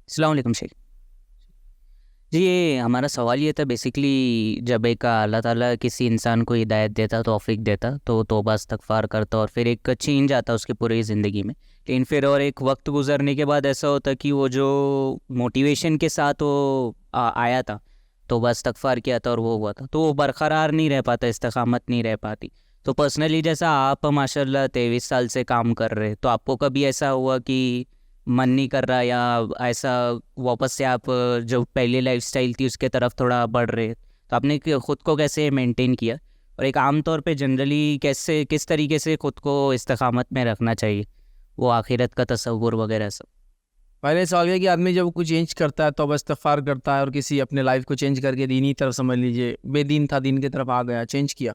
السلام علیکم شیخ جی. یہ ہمارا سوال یہ تھا بیسکلی، جب ایک اللہ تعالیٰ کسی انسان کو ہدایت دیتا، توفیق دیتا، تو توبہ استغفار کرتا اور پھر ایک چینج آتا اس کی پوری زندگی میں. لیکن پھر اور ایک وقت گزرنے کے بعد ایسا ہوتا کہ وہ جو موٹیویشن کے ساتھ وہ آیا تھا، توبہ استغفار کیا تھا اور وہ ہوا تھا، تو وہ برقرار نہیں رہ پاتا، استقامت نہیں رہ پاتی. تو پرسنلی جیسا آپ ماشاء اللہ 23 سال سے کام کر رہے، تو آپ کو کبھی ایسا ہوا کہ من نہیں کر رہا، یا ایسا واپس سے آپ جو پہلی لائف سٹائل تھی اس کے طرف تھوڑا بڑھ رہے، تو آپ نے خود کو کیسے مینٹین کیا، اور ایک عام طور پہ جنرلی کس طریقے سے خود کو استقامت میں رکھنا چاہیے، وہ آخرت کا تصور وغیرہ سب؟ پہلے سوال یہ کہ آدمی جب کچھ چینج کرتا ہے، توبہ استغفار کرتا ہے اور کسی اپنے لائف کو چینج کر کے دینی طرف سمجھ لیجئے، بے دین تھا دین کی طرف آ گیا، چینج کیا،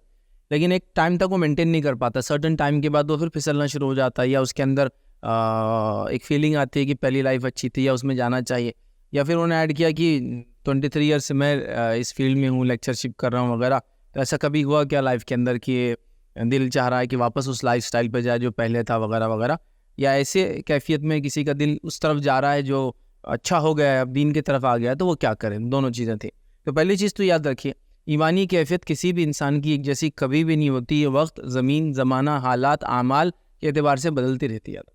لیکن ایک ٹائم تک وہ مینٹین نہیں کر پاتا. سرٹن ٹائم کے بعد وہ پھر پھسلنا شروع ہو جاتا ہے، یا اس کے اندر ایک فیلنگ آتی ہے کہ پہلی لائف اچھی تھی یا اس میں جانا چاہیے، یا پھر انہوں نے ایڈ کیا کہ 23 ایئرس سے میں اس فیلڈ میں ہوں، لیکچرشپ کر رہا ہوں وغیرہ. تو ایسا کبھی ہوا کیا لائف کے اندر کہ دل چاہ رہا ہے کہ واپس اس لائف سٹائل پہ جائے جو پہلے تھا وغیرہ وغیرہ، یا ایسے کیفیت میں کسی کا دل اس طرف جا رہا ہے جو اچھا ہو گیا ہے، اب دین کی طرف آ گیا ہے، تو وہ کیا کریں؟ دونوں چیزیں تھیں. تو پہلی چیز تو یاد رکھیے، ایمانی کیفیت کسی بھی انسان کی ایک جیسی کبھی بھی نہیں ہوتی. یہ وقت، زمین، زمانہ، حالات، اعمال کے اعتبار سے بدلتی رہتی ہے.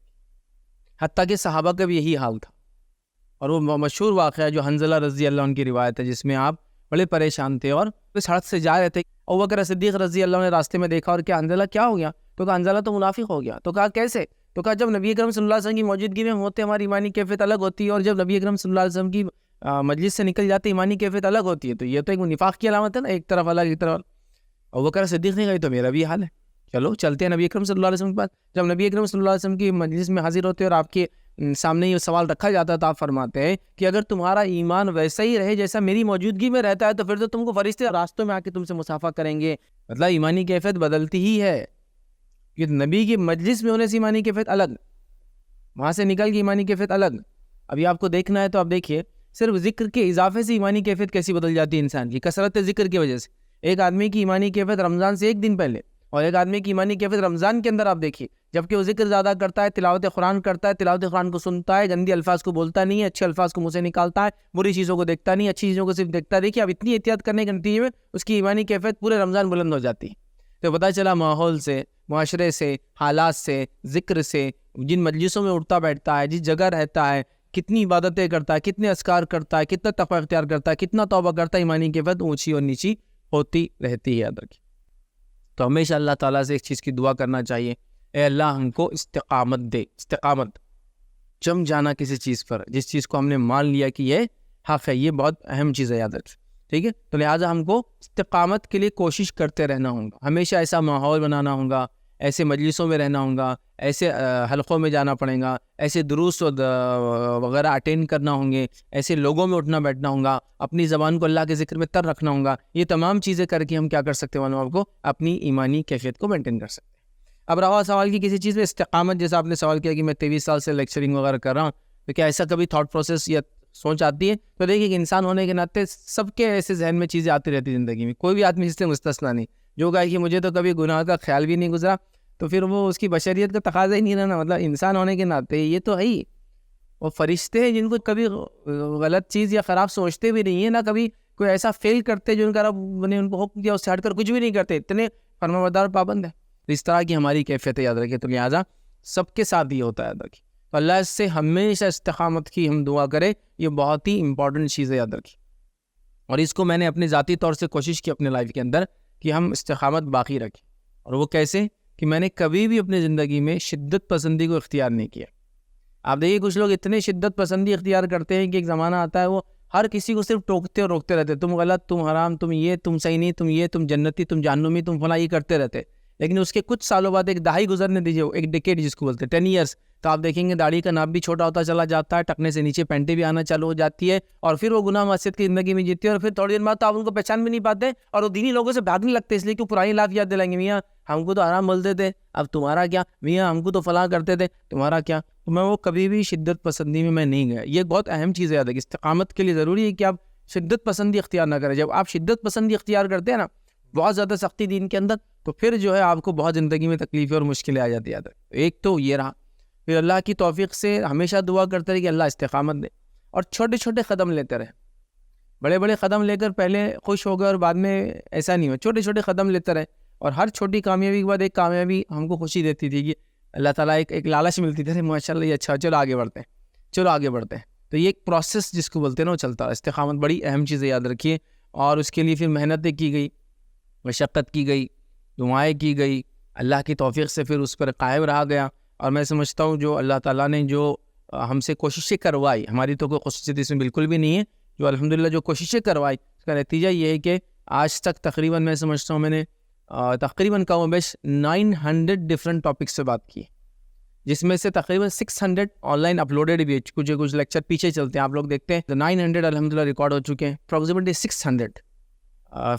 حتیٰ کہ صحابہ کا بھی یہی حال تھا. اور وہ مشہور واقعہ جو حنظلہ رضی اللہ عنہ کی روایت ہے، جس میں آپ بڑے پریشان تھے اور سڑک سے جا رہے تھے. ابوبکر صدیق رضی اللہ عنہ نے راستے میں دیکھا اور کیا حنظلہ کیا ہو گیا؟ تو کہا حنظلہ تو منافق ہو گیا. تو کہا کیسے؟ تو کہا جب نبی اکرم صلی اللہ علیہ وسلم کی موجودگی میں ہوتے ہماری ایمانی کیفیت الگ ہوتی ہے، اور جب نبی اکرم صلی اللہ علیہ وسلم کی مجلس سے نکل جاتے ایمانی کیفیت الگ ہوتی ہے. تو یہ تو ایک نفاق کی علامت ہے نا، ایک طرف الگ ایک طرف. ابوبکر صدیق نے کہا تو میرا بھی حال ہے، چلو چلتے ہیں نبی اکرم صلی اللہ علیہ وسلم کے پاس. جب نبی اکرم صلی اللہ علیہ وسلم کی مجلس میں حاضر ہوتے اور آپ کے سامنے یہ سوال رکھا جاتا ہے، تو آپ فرماتے ہیں کہ اگر تمہارا ایمان ویسا ہی رہے جیسا میری موجودگی میں رہتا ہے، تو پھر تو تم کو فرشتے راستوں میں آ کے تم سے مصافحہ کریں گے. مطلب ایمانی کیفیت بدلتی ہی ہے، کہ نبی کی مجلس میں ہونے سے ایمانی کیفیت الگ، وہاں سے نکل کے ایمانی کیفیت الگ. ابھی آپ کو دیکھنا ہے تو آپ دیکھیے، صرف ذکر کے اضافے سے ایمانی کیفیت کیسی بدل جاتی ہے انسان کی، کثرت ذکر کی وجہ سے. ایک آدمی کی ایمانی کیفیت رمضان سے ایک دن پہلے، اور ایک آدمی کی ایمانی کیفیت رمضان کے اندر آپ دیکھیے، جبکہ وہ ذکر زیادہ کرتا ہے، تلاوت قرآن کرتا ہے، تلاوت قرآن کو سنتا ہے، گندی الفاظ کو بولتا نہیں ہے، اچھے الفاظ کو منہ سے نکالتا ہے، بری چیزوں کو دیکھتا نہیں، اچھی چیزوں کو صرف دیکھتا ہے. دیکھیے اب اتنی احتیاط کرنے کے نتیجے میں اس کی ایمانی کیفیت پورے رمضان بلند ہو جاتی ہے. تو پتہ چلا ماحول سے، معاشرے سے، حالات سے، ذکر سے، جن مجلسوں میں اٹھتا بیٹھتا ہے، جس جگہ رہتا ہے، کتنی عبادتیں کرتا ہے، کتنے اذکار کرتا ہے، کتنا تقوی اختیار کرتا ہے، کتنا توبہ کرتا ہے، ایمانی کیفیت اونچی اور نیچی ہوتی رہتی ہے. یاد رکھیے. تو ہمیشہ اللہ تعالیٰ سے ایک چیز کی دعا کرنا چاہیے، اے اللہ ہم کو استقامت دے. استقامت، جم جانا کسی چیز پر، جس چیز کو ہم نے مان لیا کہ یہ حق ہے، یہ بہت اہم چیز ہے. یاد رکھیں، ٹھیک ہے؟ تو لہٰذا ہم کو استقامت کے لیے کوشش کرتے رہنا ہوگا، ہمیشہ ایسا ماحول بنانا ہوگا، ایسے مجلسوں میں رہنا ہوگا، ایسے حلقوں میں جانا پڑے گا، ایسے دروس وغیرہ اٹینڈ کرنا ہوں گے، ایسے لوگوں میں اٹھنا بیٹھنا ہوگا، اپنی زبان کو اللہ کے ذکر میں تر رکھنا ہوگا. یہ تمام چیزیں کر کے ہم کیا کر سکتے ہیں؟ آپ کو اپنی ایمانی کیفیت کو مینٹین کر سکتے ہیں. اب رہا سوال کی کسی چیز میں استقامت، جیسا آپ نے سوال کیا کہ میں 23 سال سے لیکچرنگ وغیرہ کر رہا ہوں، تو کیا ایسا کبھی تھاٹ پروسیس یا سوچ آتی ہے؟ تو دیکھیے کہ انسان ہونے کے ناطے سب کے ایسے ذہن میں چیزیں آتی رہتی زندگی میں، کوئی بھی آدمی اس سے مستثنا نہیں. جو کہا کہ مجھے تو کبھی گناہ کا خیال بھی نہیں گزرا، تو پھر وہ اس کی بشریت کا تقاضا ہی نہیں رہنا. مطلب انسان ہونے کے ناطے یہ تو ہے ہی. وہ فرشتے ہیں جن کو کبھی غلط چیز یا خراب سوچتے بھی نہیں ہیں، نہ کبھی کوئی ایسا فیل کرتے جو ان کا رب نے ان کو حکم دیا اس سے ہٹ کر کچھ بھی نہیں کرتے، اتنے فرمانبردار پابند ہیں. اس طرح کی ہماری کیفیت یاد رکھیں. تو لہٰذا سب کے ساتھ یہ ہوتا ہے. یاد رکھیں، تو اللہ اس سے ہمیشہ استقامت کی ہم دعا کریں، یہ بہت ہی امپورٹنٹ چیز ہے. یاد رکھیں، اور اس کو میں نے اپنے ذاتی طور سے کوشش کی اپنے لائف کے اندر کہ ہم استقامت باقی رکھیں. اور وہ کیسے؟ کہ میں نے کبھی بھی اپنی زندگی میں شدت پسندی کو اختیار نہیں کیا. آپ دیکھیے کچھ لوگ اتنے شدت پسندی اختیار کرتے ہیں کہ ایک زمانہ آتا ہے وہ ہر کسی کو صرف ٹوکتے اور روکتے رہتے، تم غلط، تم حرام، تم یہ، تم صحیح نہیں، تم یہ، تم جنتی، تم جہنمی، تم فلاں، یہ کرتے رہتے. لیکن اس کے کچھ سالوں بعد ایک دہائی گزرنے دیجیے، ایک ڈیکیڈ جس کو بولتے ہیں 10 ایئرس، تو آپ دیکھیں گے داڑھی کا ناپ بھی چھوٹا ہوتا چلا جاتا ہے، ٹکنے سے نیچے پینٹیں بھی آنا چالو ہو جاتی ہے، اور پھر وہ گناہ معصیت کی زندگی میں جیتے ہیں. اور پھر تھوڑی دیر بعد تو آپ ان کو پہچان بھی نہیں پاتے، اور وہ دینی لوگوں سے بھاگنے لگتے، اس لیے کہ پرانی لاف یاد دلائیں گے، میاں ہم کو تو حرام بولتے تھے، اب تمہارا کیا، میاں ہم کو تو فلاں کرتے تھے، تمہارا کیا. تو میں وہ کبھی بھی شدت پسندی میں نہیں گیا. یہ بہت اہم چیز ہے. یاد رکھیں، استقامت کے لیے ضروری ہے کہ آپ شدت پسندی اختیار نہ کریں. جب آپ شدت پسندی اختیار کرتے ہیں نا، بہت زیادہ سختی دین کے اندر، تو پھر جو ہے آپ کو بہت زندگی میں تکلیفیں اور مشکلیں آ جاتی ہیں. ایک تو یہ رہا. پھر اللہ کی توفیق سے ہمیشہ دعا کرتے رہے کہ اللہ استقامت دے. اور چھوٹے چھوٹے قدم لیتے رہے. بڑے بڑے قدم لے کر پہلے خوش ہو گئے اور بعد میں ایسا نہیں ہوا. چھوٹے چھوٹے قدم لیتے رہے اور ہر چھوٹی کامیابی کے بعد ایک کامیابی ہم کو خوشی دیتی تھی کہ اللہ تعالیٰ ایک لالچ ملتی تھی, ماشاء اللہ یہ اچھا, چلو آگے بڑھتے ہیں, چلو آگے بڑھتے ہیں. تو یہ ایک پروسیس جس کو بولتے ہیں نا وہ چلتا ہے. استقامت بڑی اہم چیز ہے, یاد رکھیے. اور اس کے لیے پھر محنتیں کی گئی, مشقت کی گئی, دعائیں کی گئی, اللہ کی توفیق سے پھر اس پر قائم رہا گیا. اور میں سمجھتا ہوں جو اللہ تعالیٰ نے جو ہم سے کوششیں کروائی, ہماری تو کوئی خصوصیت اس میں بالکل بھی نہیں ہے, جو الحمدللہ جو کوششیں کروائی اس کا نتیجہ یہ ہے کہ آج تک تقریباً میں سمجھتا ہوں میں نے تقریباً کم و بیش 900 ڈفرینٹ ٹاپکس سے بات کی, جس میں سے تقریباً 600 آن لائن اپلوڈیڈ بھی, کچھ لیکچر پیچھے چلتے ہیں آپ لوگ دیکھتے ہیں. 900 الحمدللہ ریکارڈ ہو چکے ہیں. اپروکسیمیٹلی 600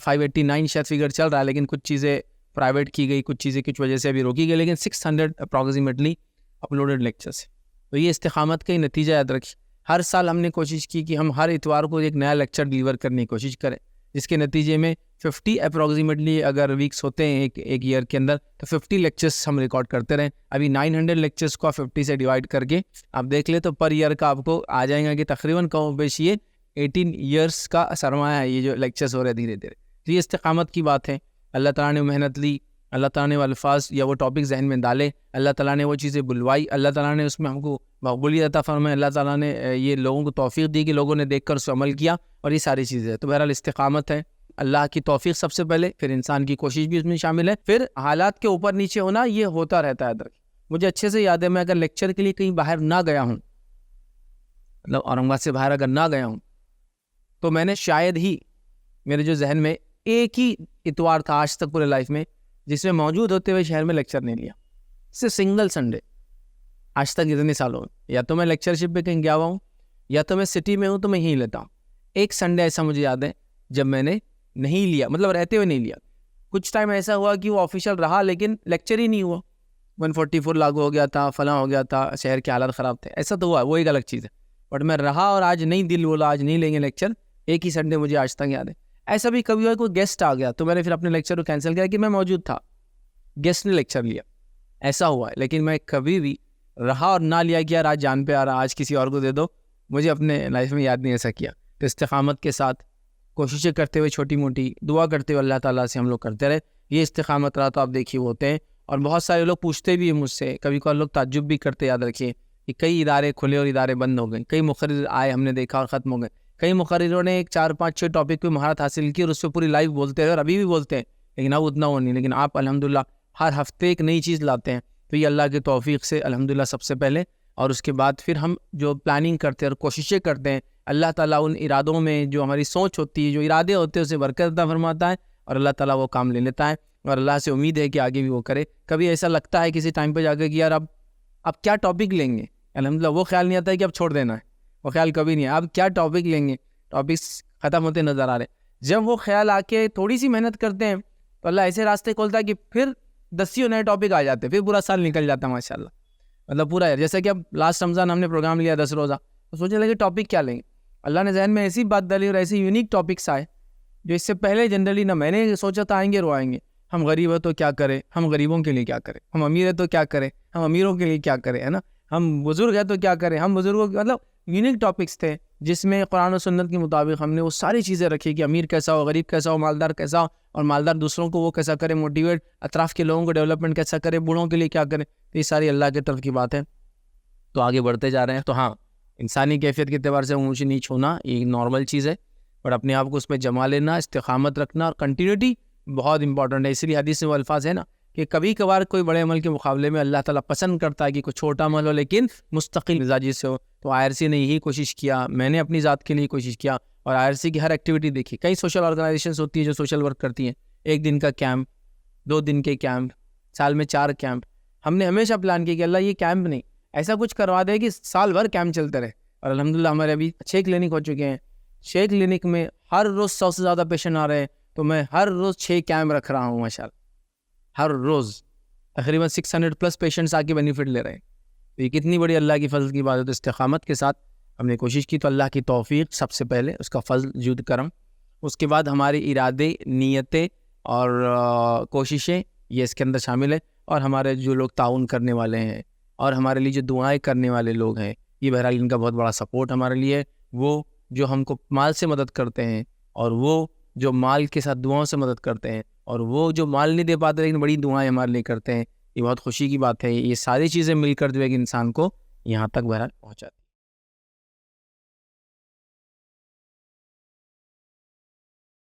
589 شاید فگر چل رہا ہے, لیکن کچھ چیزیں پرائیویٹ کی گئی, کچھ چیزیں کچھ وجہ سے ابھی روکی گئی, لیکن 600 اپروکسیمیٹلی اپلوڈیڈ لیکچرس. تو یہ استقامت کا ہی نتیجہ یاد رکھیے. ہر سال ہم نے کوشش کی کہ ہم ہر اتوار کو ایک نیا لیکچر ڈیلیور کرنے کی کوشش کریں, جس کے نتیجے میں 50 اپروکسیمیٹلی اگر ویکس ہوتے ہیں ایک ایئر کے اندر تو 50 لیکچرس ہم ریکارڈ کرتے رہیں. ابھی 900 لیکچرس کو 50 سے ڈیوائڈ کر کے آپ دیکھ لیں تو پر ایئر کا آپ کو آ جائیں گا کہ تقریباً کم و بیش یہ 18 ایئرس کا سرمایہ ہے, یہ جو لیکچرس ہو رہے ہیں دھیرے دھیرے. تو یہ استقامت کی بات ہے. اللہ تعالیٰ نے محنت لی, اللہ تعالیٰ نے وہ الفاظ یا وہ ٹاپک ذہن میں ڈالے, اللہ تعالیٰ نے وہ چیزیں بلوائی, اللہ تعالیٰ نے اس میں ہم کو مقبولیت عطا فرمائی, اللہ تعالیٰ نے یہ لوگوں کو توفیق دی کہ لوگوں نے دیکھ کر اس پر عمل کیا, اور یہ ساری چیزیں. تو بہرحال استقامت ہے, اللہ کی توفیق سب سے پہلے, پھر انسان کی کوشش بھی اس میں شامل ہے, پھر حالات کے اوپر نیچے ہونا یہ ہوتا رہتا ہے. مجھے اچھے سے یاد ہے, میں اگر لیکچر کے لیے کہیں باہر نہ گیا ہوں, مطلب اورنگ آباد سے باہر اگر نہ گیا ہوں, تو میں نے شاید ہی میرے جو ذہن میں ایک ہی اتوار تھا آج تک پورے لائف میں جس میں موجود ہوتے ہوئے شہر میں لیکچر نہیں لیا, صرف سنگل سنڈے آج تک اتنے سالوں میں. یا تو میں لیکچرشپ پہ کہیں گیا ہوا ہوں, یا تو میں سٹی میں ہوں تو میں یہیں لیتا ہوں. ایک سنڈے ایسا مجھے یاد ہے جب میں نے نہیں لیا, مطلب رہتے ہوئے نہیں لیا. کچھ ٹائم ایسا ہوا کہ وہ آفیشیل رہا لیکن لیکچر ہی نہیں ہوا, 144 لاگو ہو گیا تھا, فلاں ہو گیا تھا, شہر کے حالات خراب تھے, ایسا تو ہوا, وہ ایک الگ چیز ہے. بٹ میں رہا اور آج نہیں دل بولا آج نہیں لیں گے لیکچر, ایک ہی سنڈے مجھے آج تک یاد ہے. ایسا بھی کبھی ہوا کوئی گیسٹ آ گیا تو میں نے پھر اپنے لیکچر کو کینسل کیا کہ میں موجود تھا, گیسٹ نے لیکچر لیا, ایسا ہوا ہے. لیکن میں کبھی بھی رہا اور نہ لیا کہ یار آج جان پہ آ رہا, آج کسی اور کو دے دو, مجھے اپنے لائف میں یاد نہیں ایسا کیا. تو استقامت کے ساتھ کوششیں کرتے ہوئے, چھوٹی موٹی دعا کرتے ہوئے اللہ تعالیٰ سے ہم لوگ کرتے رہے, یہ استقامت رہا. تو آپ دیکھیے وہ ہوتے ہیں. اور بہت سارے لوگ پوچھتے بھی ہیں مجھ سے, کبھی کبھار لوگ تعجب بھی کرتے, یاد رکھیے کہ کئی ادارے کھلے اور ادارے بند ہو گئے, کئی مقرر آئے ہم نے دیکھا اور ختم ہو گئے. کئی مقرروں نے ایک 4 5 6 ٹاپک پہ مہارت حاصل کی اور اس پہ پوری لائف بولتے ہیں اور ابھی بھی بولتے ہیں, لیکن اب اتنا وہ نہیں. لیکن آپ الحمدللہ ہر ہفتے ایک نئی چیز لاتے ہیں, تو یہ اللہ کے توفیق سے الحمدللہ سب سے پہلے. اور اس کے بعد پھر ہم جو پلاننگ کرتے ہیں اور کوششیں کرتے ہیں, اللہ تعالیٰ ان ارادوں میں جو ہماری سوچ ہوتی ہے, جو ارادے ہوتے ہیں اسے برکت عطا فرماتا ہے, اور اللہ تعالیٰ وہ کام لے لیتا ہے. اور اللہ سے امید ہے کہ آگے بھی وہ کرے. کبھی ایسا لگتا ہے کسی ٹائم پہ جا کے کہ یار اب کیا ٹاپک لیں گے, الحمدللہ وہ خیال نہیں آتا ہے کہ اب چھوڑ دینا ہے, وہ خیال کبھی نہیں ہے. اب کیا ٹاپک لیں گے, ٹاپکس ختم ہوتے نظر آ رہے. جب وہ خیال آ کے تھوڑی سی محنت کرتے ہیں تو اللہ ایسے راستے کھولتا ہے کہ پھر 10 نئے ٹاپک آ جاتے ہیں, پھر پورا سال نکل جاتا ہے ماشاء اللہ. مطلب پورا یار, جیسا کہ اب لاسٹ رمضان ہم نے پروگرام لیا 10 روزہ, تو سوچنے لگے ٹاپک کیا لیں گے. اللہ نے ذہن میں ایسی بات ڈالی اور ایسے یونیک ٹاپکس آئے جو اس سے پہلے جنرلی نہ میں نے سوچا تھا آئیں گے رو آئیں گے. ہم غریب ہیں تو کیا کریں, ہم غریبوں کے لیے کیا کریں, ہم امیر ہیں تو کیا کریں, ہم امیروں کے لیے کیا کریں, ہے نا, ہم بزرگ ہیں تو کیا کریں, ہم بزرگوں کے, مطلب یونیک ٹاپکس تھے جس میں قرآن و سنت کے مطابق ہم نے وہ ساری چیزیں رکھی کہ امیر کیسا ہو, غریب کیسا ہو, مالدار کیسا ہو, اور مالدار دوسروں کو وہ کیسا کرے, موٹیویٹ اطراف کے لوگوں کو ڈیولپمنٹ کیسا کرے, بوڑھوں کے لیے کیا کرے. تو یہ ساری اللہ کی طرف کی بات ہے. تو آگے بڑھتے جا رہے ہیں. تو ہاں, انسانی کیفیت کے اعتبار سے اونچ نیچ ہونا یہ نارمل چیز ہے, اور اپنے آپ کو اس میں جما لینا, استقامت رکھنا اور کنٹینیوٹی بہت امپورٹنٹ ہے. اس لیے حدیث میں وہ الفاظ ہے نا کہ کبھی کبھار کوئی بڑے عمل کے مقابلے میں اللہ تعالیٰ پسند کرتا ہے کہ کوئی چھوٹا عمل ہو لیکن مستقل مزاجی سے ہو. تو IRC نے یہی کوشش کیا, میں نے اپنی ذات کے لیے کوشش کیا, اور IRC کی ہر ایکٹیویٹی دیکھی. کئی سوشل آرگنائزیشنز ہوتی ہیں جو سوشل ورک کرتی ہیں, 1 دن کا کیمپ, 2 دن کے کیمپ, سال میں 4 کیمپ. ہم نے ہمیشہ پلان کیا کہ اللہ یہ کیمپ نہیں, ایسا کچھ کروا دے کہ سال بھر کیمپ چلتے رہے. اور الحمدللہ ہمارے ابھی 6 کلینک ہو چکے ہیں. 6 کلینک میں ہر روز 100 سے زیادہ پیشنٹ آ رہے ہیں, تو میں ہر روز 6 کیمپ رکھ رہا ہوں ماشاءاللہ. ہر روز تقریباً 600+ پیشنٹس آ کے بینیفٹ لے رہے ہیں. تو یہ کتنی بڑی اللہ کی فضل کی بات ہے. تو استقامت کے ساتھ ہم نے کوشش کی, تو اللہ کی توفیق سب سے پہلے, اس کا فضل جود کرم, اس کے بعد ہمارے ارادے, نیتیں اور کوششیں یہ اس کے اندر شامل ہے. اور ہمارے جو لوگ تعاون کرنے والے ہیں اور ہمارے لیے جو دعائیں کرنے والے لوگ ہیں, یہ بہرحال ان کا بہت بڑا سپورٹ ہمارے لیے. وہ جو ہم کو مال سے مدد کرتے ہیں، اور وہ جو مال کے ساتھ دعاؤں سے مدد کرتے ہیں، اور وہ جو مال نہیں دے پاتے لیکن بڑی دعائیں ہمارے لیے کرتے ہیں، یہ بہت خوشی کی بات ہے. یہ ساری چیزیں مل کر جو ہے کہ انسان کو یہاں تک بہرحال پہنچاتی.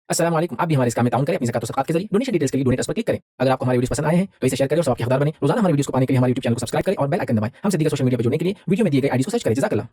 السلام علیکم. آپ بھی ہمارے اس کام میں تعاون کریں اپنی زکات و صدقات کے ذریعے. ڈونیشن ڈیٹیلز کے لیے ڈونیٹ اس پر کلک کریں. اگر آپ کو ہمارے ویڈیوز پسند آئے ہیں تو اسے شیئر کریں اور سب کے حقدار بنیں. روزانہ ہمارے ویڈیوز کو پانے کے لیے ہمارے یوٹیوب چینل کو سبسکرائب کریں اور بیل آئکن دبائیں. ہم سے دیگر سوشل میڈیا پر جڑنے کے لیے ویڈیو میں دیے گئے آئی ڈی کو سرچ کریں. جزاک اللہ.